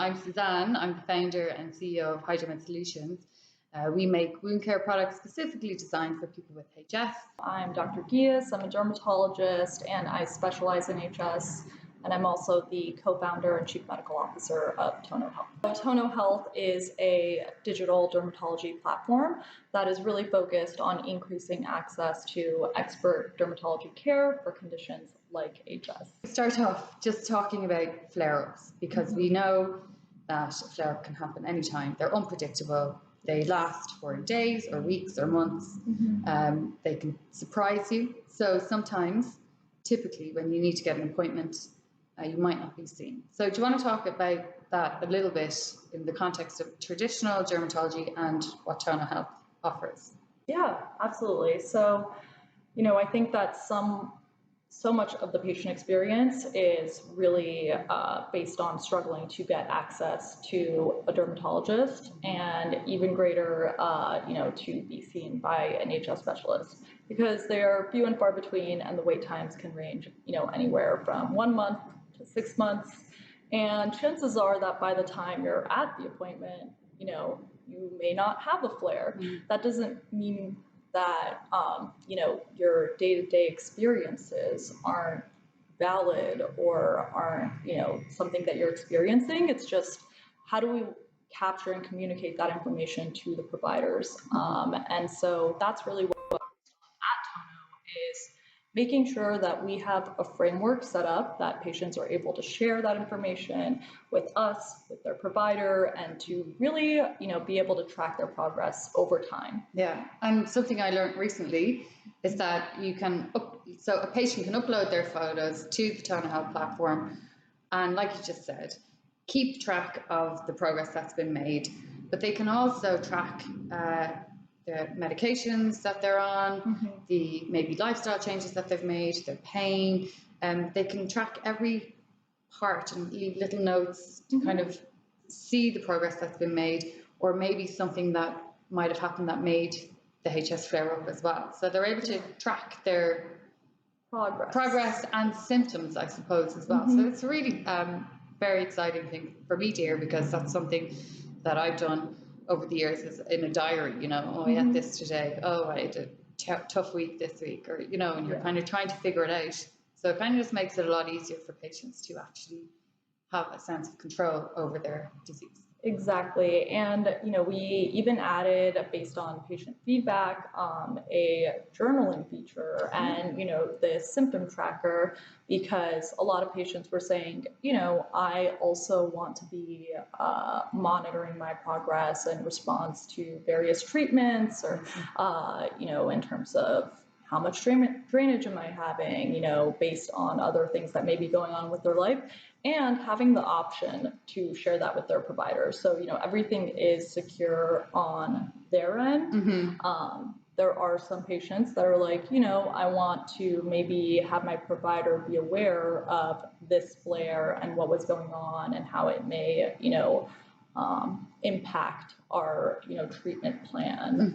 I'm Suzanne. I'm the founder and CEO of HidraWear Solutions. We make wound care products specifically designed for people with HS. I'm Dr. Ghias. I'm a dermatologist and I specialize in HS. And I'm also the co-founder and chief medical officer of Tono Health. Tono Health is a digital dermatology platform that is really focused on increasing access to expert dermatology care for conditions like HS. We start off just talking about flare-ups because we know that a flare-up can happen anytime. They're unpredictable. They last for days or weeks or months. They can surprise you. So sometimes, typically, when you need to get an appointment, you might not be seen. So do you want to talk about that a little bit in the context of traditional dermatology and what Tono Health offers? Yeah, absolutely. So, I think that so much of the patient experience is really based on struggling to get access to a dermatologist, and even greater, to be seen by an HS specialist, because they are few and far between, and the wait times can range, anywhere from 1 month to 6 months. And chances are that by the time you're at the appointment, you may not have a flare. That doesn't mean that your day-to-day experiences aren't valid or aren't something that you're experiencing. It's just, how do we capture and communicate that information to the providers? And so that's really what we're focused on at Tono, is making sure that we have a framework set up that patients are able to share that information with us, with their provider, and to really, be able to track their progress over time. Yeah, and something I learned recently is that so a patient can upload their photos to the Tono Health platform, and like you just said, keep track of the progress that's been made, but they can also track the medications that they're on, the maybe lifestyle changes that they've made, their pain, and they can track every part and leave little notes to kind of see the progress that's been made, or maybe something that might have happened that made the HS flare up as well. So they're able to track their progress and symptoms, I suppose, as well. So it's a really very exciting thing for me to hear, because that's something that I've done over the years, is in a diary, I had this today, I had a tough week this week, or, and you're kind of trying to figure it out. So it kind of just makes it a lot easier for patients to actually have a sense of control over their disease. Exactly. And, we even added, based on patient feedback, a journaling feature and, the symptom tracker, because a lot of patients were saying, I also want to be monitoring my progress in response to various treatments, or, in terms of how much drainage am I having, based on other things that may be going on with their life, and having the option to share that with their provider. So, everything is secure on their end. There are some patients that are like, I want to maybe have my provider be aware of this flare and what was going on and how it may, impact our, treatment plan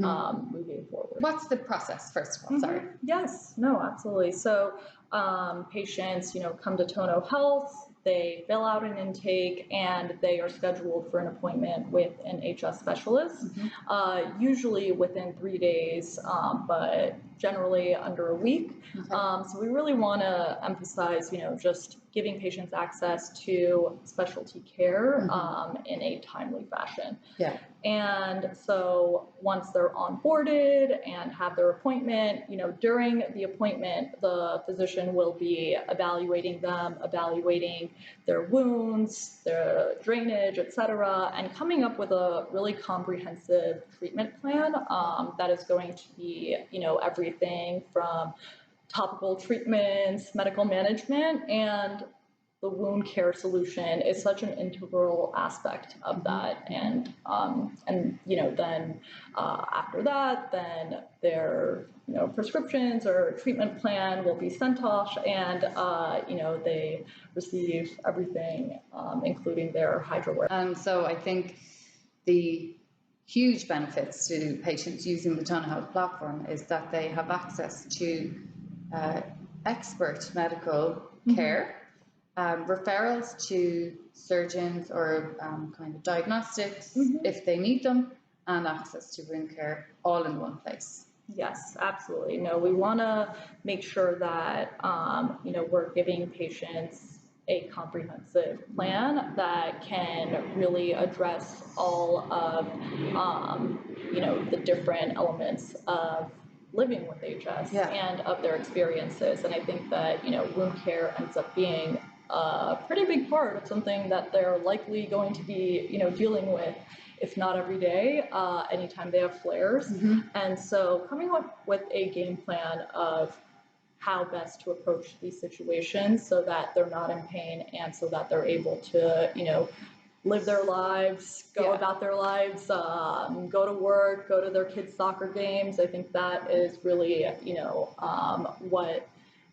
moving forward. What's the process, first of all? Sorry. Yes, no, absolutely. So patients, come to Tono Health, they fill out an intake, and they are scheduled for an appointment with an HS specialist, usually within 3 days, but generally under a week. So we really want to emphasize, just giving patients access to specialty care in a timely fashion. Yeah. And so once they're onboarded and have their appointment, during the appointment, the physician will be evaluating them, evaluating their wounds, their drainage, etc., and coming up with a really comprehensive treatment plan that is going to be, everything from topical treatments, medical management, and the wound care solution is such an integral aspect of that. And then after that, then their prescriptions or treatment plan will be sent off, and they receive everything, including their HidraWear. And so I think the huge benefits to patients using the Tono Health platform is that they have access to expert medical care referrals to surgeons or kind of diagnostics Mhm. if they need them, and access to wound care all in one place. Yes, absolutely. No, we want to make sure that we're giving patients a comprehensive plan that can really address all of the different elements of living with HS Yeah. and of their experiences. And I think that wound care ends up being a pretty big part of something that they're likely going to be dealing with, if not every day, anytime they have flares. Mm-hmm. And so coming up with a game plan of how best to approach these situations so that they're not in pain and so that they're able to, live their lives, go about their lives, go to work, go to their kids' soccer games. I think that is really,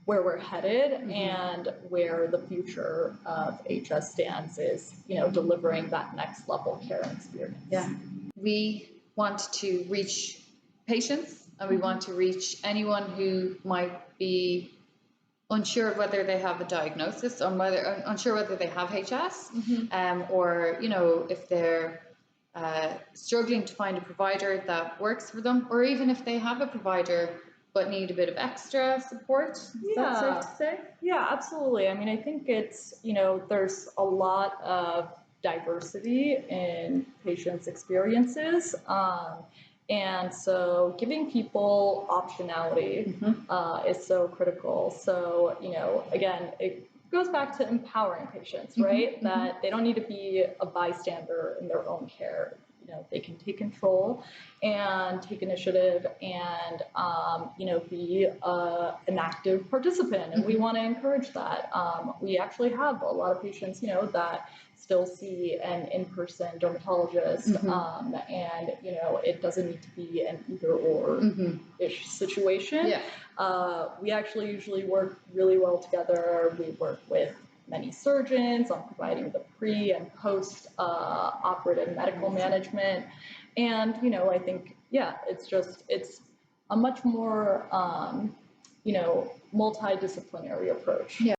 where we're headed, mm-hmm. and where the future of HS stands is, delivering that next level care and experience. Yeah. We want to reach patients, and we want to reach anyone who might be unsure of whether they have a diagnosis, or unsure whether they have HS, mm-hmm. Or if they're struggling to find a provider that works for them, or even if they have a provider but need a bit of extra support. Is that safe to say? Yeah, absolutely. I mean, I think it's, there's a lot of diversity in patients' experiences. And so giving people optionality mm-hmm. Is so critical. So, again, it goes back to empowering patients, right? Mm-hmm. That they don't need to be a bystander in their own care. They can take control and take initiative and, be an active participant. And we want to encourage that. We actually have a lot of patients, that still see an in-person dermatologist. Mm-hmm. And, it doesn't need to be an either-or-ish situation. Yeah. We actually usually work really well together. We work with many surgeons on providing the pre and post operative medical management. And, I think, it's a much more, multidisciplinary approach. Yeah.